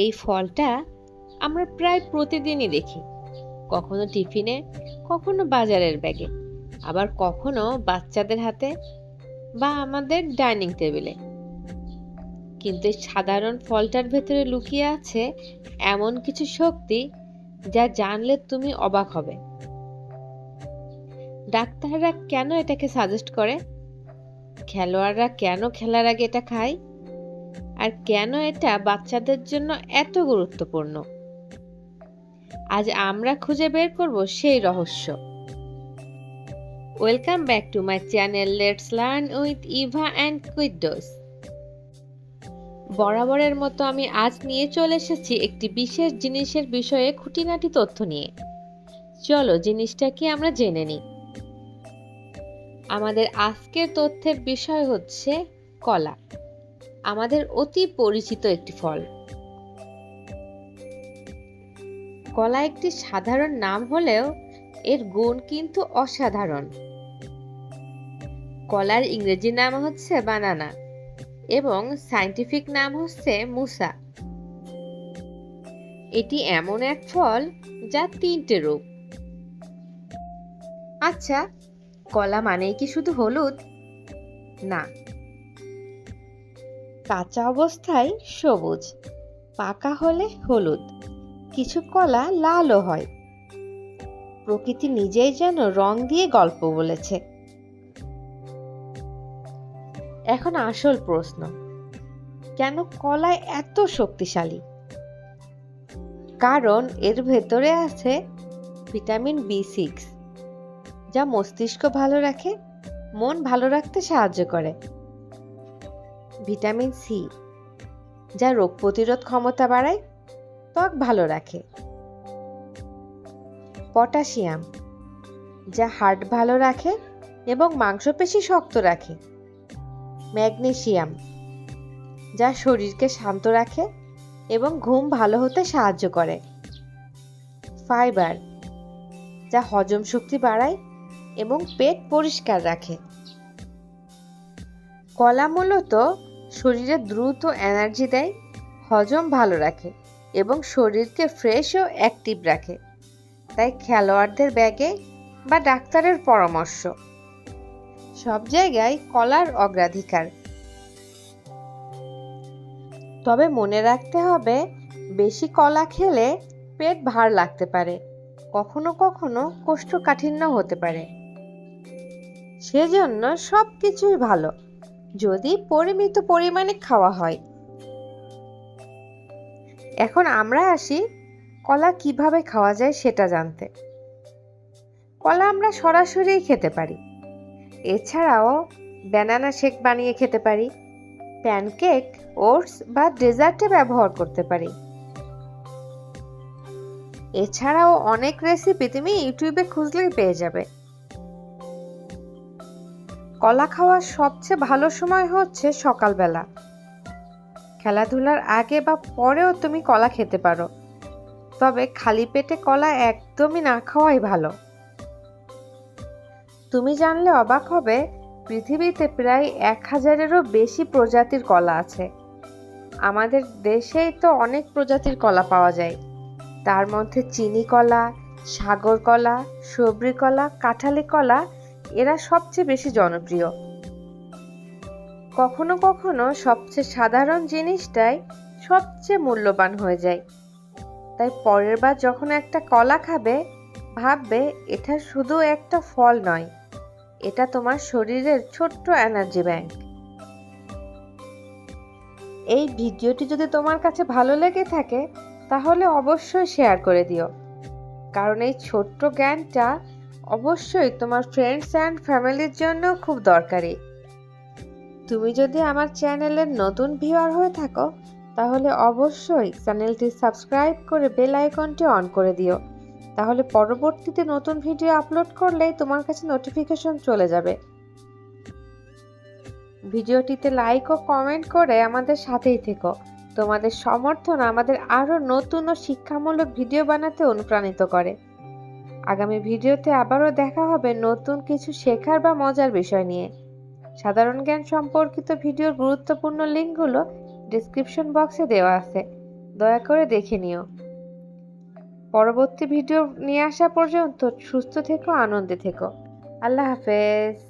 এই ফলটা আমরা প্রায় প্রতিদিনই দেখি, কখনো টিফিনে, কখনো বাজারের ব্যাগে, আবার কখনো বাচ্চাদের হাতে বা আমাদের ডাইনিং টেবিলে। কিন্তু এই সাধারণ ফলটার ভেতরে লুকিয়ে আছে এমন কিছু শক্তি যা জানলে তুমি অবাক হবে। ডাক্তাররা কেন এটাকে সাজেস্ট করে, খেলোয়াড়রা কেন খেলার আগে এটা খায়, আর কেন এটা বাচ্চাদের জন্য এত গুরুত্বপূর্ণ, আজ আমরা খুঁজে বের করব সেই রহস্য। Welcome back to my channel let's learn with Eva and Kudos. বরাবরের মতো আমি আজ নিয়ে চলে এসেছি একটি বিশেষ জিনিসের বিষয়ে খুঁটিনাটি তথ্য নিয়ে। চলো জিনিসটা কি আমরা জেনে নিই। আমাদের আজকের তথ্যের বিষয় হচ্ছে কলা, আমাদের অতি পরিচিত একটি ফল। কলা একটি সাধারণ নাম হলেও এর গুণ কিন্তু অসাধারণ। কলার ইংরেজি নাম হচ্ছে বানানা এবং সায়েন্টিফিক নাম হচ্ছে মুসা। এটি এমন এক ফল যা 3টে রূপ। আচ্ছা, কলা মানেই কি শুধু হলুদ? না, কাঁচা অবস্থায় সবুজ, পাকা হলে হলুদ, কিছু কলা লালও হয়। প্রকৃতি নিজেই যেন রং দিয়ে গল্প বলেছে। এখন আসল প্রশ্ন, কেন কলা এত শক্তিশালী? কারণ এর ভেতরে আছে ভিটামিন B6, যা মস্তিষ্ক ভালো রাখে, মন ভালো রাখতে সাহায্য করে। ভিটামিন C, যা রোগ প্রতিরোধ ক্ষমতা বাড়ায়, ত্বক ভালো রাখে। পটাশিয়াম, যা হার্ট ভালো রাখে এবং মাংসপেশি শক্ত রাখে। ম্যাগনেসিয়াম, যা শরীরকে শান্ত রাখে এবং ঘুম ভালো হতে সাহায্য করে। ফাইবার, যা হজম শক্তি বাড়ায় এবং পেট পরিষ্কার রাখে। কলা মূলত শরীরে দ্রুত এনার্জি দেয়, হজম ভালো রাখে এবং শরীরকে ফ্রেশ ও অ্যাক্টিভ রাখে। তাই খেলোয়াড়দের ব্যাগে বা ডাক্তারের পরামর্শ, সব জায়গায় কলার অগ্রাধিকার। তবে মনে রাখতে হবে, বেশি কলা খেলে পেট ভার লাগতে পারে, কখনো কখনো কোষ্ঠকাঠিন্য হতে পারে। সেজন্য সবকিছুই ভালো যদি পরিমিত পরিমাণে খাওয়া হয়। এখন আমরা আসি কলা কিভাবে খাওয়া যায় সেটা জানতে। কলা আমরা সরাসরি খেতে পারি, এছাড়াও ব্যানানা শেক বানিয়ে খেতে পারি, প্যানকেক, ওটস বা ডেজার্টে ব্যবহার করতে পারি। এছাড়াও অনেক রেসিপি তুমি ইউটিউবে খুঁজলেই পেয়ে যাবে। কলা খাওয়ার সবচেয়ে ভালো সময় হচ্ছে সকালবেলা। খেলাধুলার আগে বা পরেও তুমি কলা খেতে পারো, তবে খালি পেটে কলা একদমই না খাওয়াই ভালো। তুমি জানলে অবাক হবে, পৃথিবীতে প্রায় 1000-এরও বেশি প্রজাতির কলা আছে। আমাদের দেশেই তো অনেক প্রজাতির কলা পাওয়া যায়। তার মধ্যে চিনি কলা, সাগর কলা, সবরি কলা, কাঁঠালি কলা এরা সবচেয়ে বেশি জনপ্রিয়। কখনো কখনো সবচেয়ে সাধারণ জিনিসটাই সবচেয়ে মূল্যবান হয়ে যায়। তাই পরের বার যখন একটা কলা খাবে, ভাববে এটা শুধু একটা ফল নয়, এটা তোমার শরীরের ছোট্ট এনার্জি ব্যাংক। এই ভিডিওটি যদি তোমার কাছে ভালো লেগে থাকে তাহলে অবশ্যই শেয়ার করে দিও, কারণ এই ছোট্ট জ্ঞানটা অবশ্যই তোমার ফ্রেন্ডস অ্যান্ড ফ্যামিলির জন্য খুব দরকারি। তুমি যদি আমার চ্যানেলের নতুন ভিউয়ার হয়ে থাকো তাহলে অবশ্যই চ্যানেলটি সাবস্ক্রাইব করে বেল আইকনটি অন করে দিও, তাহলে পরবর্তীতে নতুন ভিডিও আপলোড করলেই তোমার কাছে নোটিফিকেশন চলে যাবে। ভিডিওটিতে লাইক ও কমেন্ট করে আমাদের সাথেই থেকো। তোমাদের সমর্থন আমাদের আরও নতুন ও শিক্ষামূলক ভিডিও বানাতে অনুপ্রাণিত করে। আগামী ভিডিওতে আবারও দেখা হবে নতুন কিছু শেখার বা মজার বিষয় নিয়ে। সাধারণ জ্ঞান সম্পর্কিত ভিডিওর গুরুত্বপূর্ণ লিঙ্কগুলো ডেসক্রিপশন বক্সে দেওয়া আছে। দয়া করে দেখে নিও। পরবর্তী ভিডিও নিয়ে আসা পর্যন্ত সুস্থ থেকো, আনন্দে থেকো। আল্লাহ হাফেজ।